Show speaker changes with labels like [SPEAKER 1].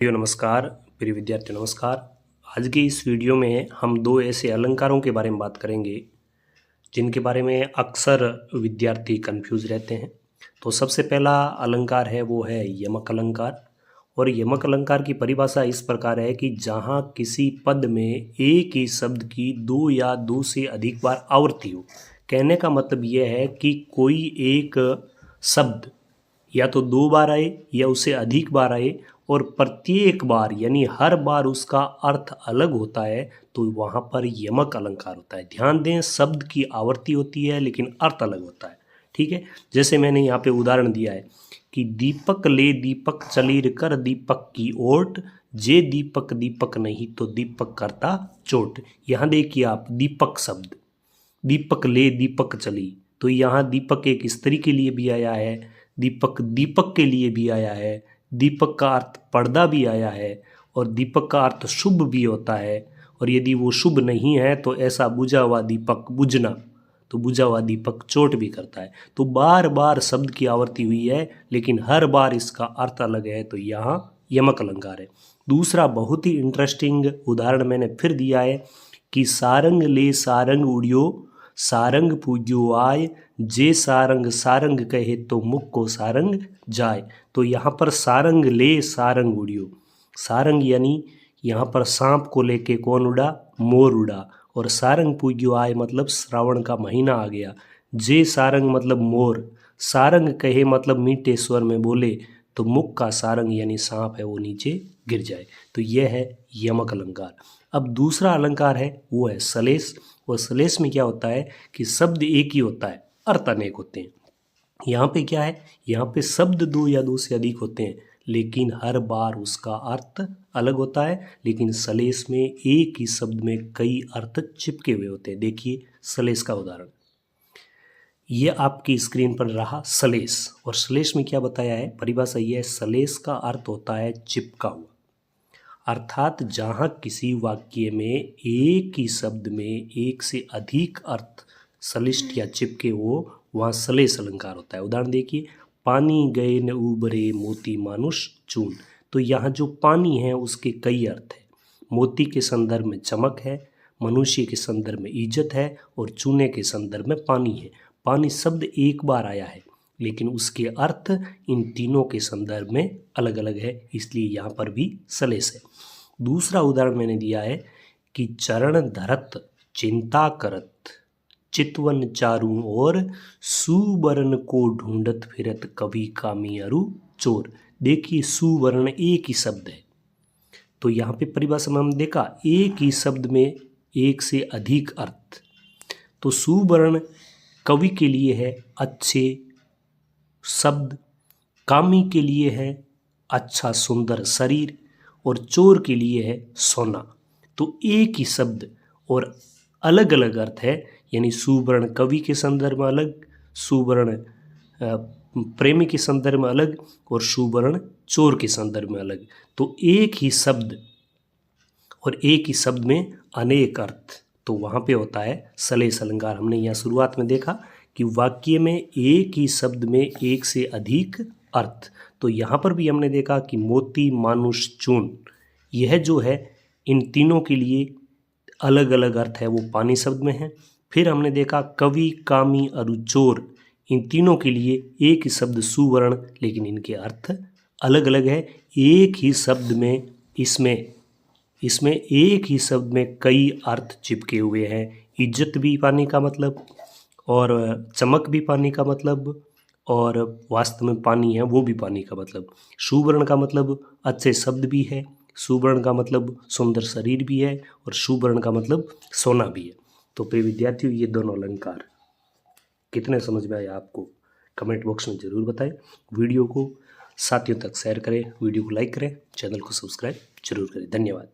[SPEAKER 1] नमस्कार प्रिय विद्यार्थी नमस्कार। आज की इस वीडियो में हम दो ऐसे अलंकारों के बारे में बात करेंगे जिनके बारे में अक्सर विद्यार्थी कंफ्यूज रहते हैं। तो सबसे पहला अलंकार है वो है यमक अलंकार। और यमक अलंकार की परिभाषा इस प्रकार है कि जहाँ किसी पद में एक ही शब्द की दो या दो से अधिक बार आवृत्ति हो। कहने का मतलब यह है कि कोई एक शब्द या तो दो बार आए या उससे अधिक बार आए और प्रत्येक बार यानी हर बार उसका अर्थ अलग होता है, तो वहाँ पर यमक अलंकार होता है। ध्यान दें, शब्द की आवृत्ति होती है लेकिन अर्थ अलग होता है। ठीक है, जैसे मैंने यहाँ पे उदाहरण दिया है कि दीपक ले दीपक चलीर कर दीपक की ओट, जे दीपक दीपक नहीं तो दीपक करता चोट। यहाँ देखिए आप, दीपक शब्द, दीपक ले दीपक चली, तो यहाँ दीपक एक स्त्री के लिए भी आया है, दीपक दीपक के लिए भी आया है, दीपक का अर्थ पर्दा भी आया है और दीपक का अर्थ शुभ भी होता है। और यदि वो शुभ नहीं है तो ऐसा बुझा हुआ दीपक बुझना, तो बुझा हुआ दीपक चोट भी करता है। तो बार बार शब्द की आवृत्ति हुई है लेकिन हर बार इसका अर्थ अलग है, तो यहाँ यमक अलंकार है। दूसरा बहुत ही इंटरेस्टिंग उदाहरण मैंने फिर दिया है कि सारंग ले सारंग उड़ियो, सारंग पूज्यो आय, जे सारंग सारंग कहे तो मुख को सारंग जाए। तो यहाँ पर सारंग ले सारंग उड़ियो, सारंग यानी यहाँ पर सांप को लेके कौन उड़ा? मोर उड़ा। और सारंग पूज्यो आय मतलब श्रावण का महीना आ गया। जे सारंग मतलब मोर, सारंग कहे मतलब मीठे स्वर में बोले, तो मुख का सारंग यानी सांप है वो नीचे गिर जाए। तो यह है यमक अलंकार। अब दूसरा अलंकार है वो है सलेस। और सलेस में क्या होता है कि शब्द एक ही होता है, अर्थ अनेक होते हैं। यहाँ पे क्या है, यहाँ पे शब्द दो या दो से अधिक होते हैं लेकिन हर बार उसका अर्थ अलग होता है। लेकिन सलेस में एक ही शब्द में कई अर्थ चिपके हुए होते हैं। देखिए सलेस का उदाहरण, ये आपकी स्क्रीन पर रहा सलेस। और सलेस में क्या बताया है, परिभाषा ये है, सलेस का अर्थ होता है चिपका हुआ। अर्थात जहाँ किसी वाक्य में एक ही शब्द में एक से अधिक अर्थ सलिष्ट या चिपके हो, वहाँ सलेस अलंकार होता है। उदाहरण देखिए, पानी गए न उबरे मोती मानुष चून। तो यहाँ जो पानी है उसके कई अर्थ है। मोती के संदर्भ में चमक है, मनुष्य के संदर्भ में इज्जत है और चूने के संदर्भ में पानी है। पानी शब्द एक बार आया है लेकिन उसके अर्थ इन तीनों के संदर्भ में अलग अलग है, इसलिए यहाँ पर भी सलेस है। दूसरा उदाहरण मैंने दिया है कि चरण धरत चिंता करत, चितवन चारू और सुवर्ण को ढूंढत फिरत कभी कामी अरु चोर। देखिए सुवर्ण एक ही शब्द है, तो यहाँ पे परिभाषा में हम देखा एक ही शब्द में एक से अधिक अर्थ। तो सुवर्ण कवि के लिए है अच्छे शब्द, कामी के लिए है अच्छा सुंदर शरीर और चोर के लिए है सोना। तो एक ही शब्द और अलग अलग अर्थ है, यानी सुवर्ण कवि के संदर्भ में अलग, सुवर्ण प्रेमी के संदर्भ में अलग और सुवर्ण चोर के संदर्भ में अलग। तो एक ही शब्द और एक ही शब्द में अनेक अर्थ, तो वहाँ पे होता है सलेस अलंकार। हमने यहाँ शुरुआत में देखा कि वाक्य में एक ही शब्द में एक से अधिक अर्थ, तो यहाँ पर भी हमने देखा कि मोती मानुष चून, यह जो है इन तीनों के लिए अलग अलग अर्थ है, वो पानी शब्द में है। फिर हमने देखा कवि कामी अरु चोर, इन तीनों के लिए एक ही शब्द सुवर्ण लेकिन इनके अर्थ अलग अलग है। एक ही शब्द में इसमें एक ही शब्द में कई अर्थ चिपके हुए हैं। इज्जत भी पाने का मतलब और चमक भी पाने का मतलब और वास्तव में पानी है वो भी पानी का मतलब। सुवर्ण का मतलब अच्छे शब्द भी है, सुवर्ण का मतलब सुंदर शरीर भी है और सुवर्ण का मतलब सोना भी है। तो प्रिय विद्यार्थियों, ये दोनों अलंकार कितने समझ में आए आपको कमेंट बॉक्स में ज़रूर बताएं। वीडियो को साथियों तक शेयर करें, वीडियो को लाइक करें, चैनल को सब्सक्राइब जरूर करें। धन्यवाद।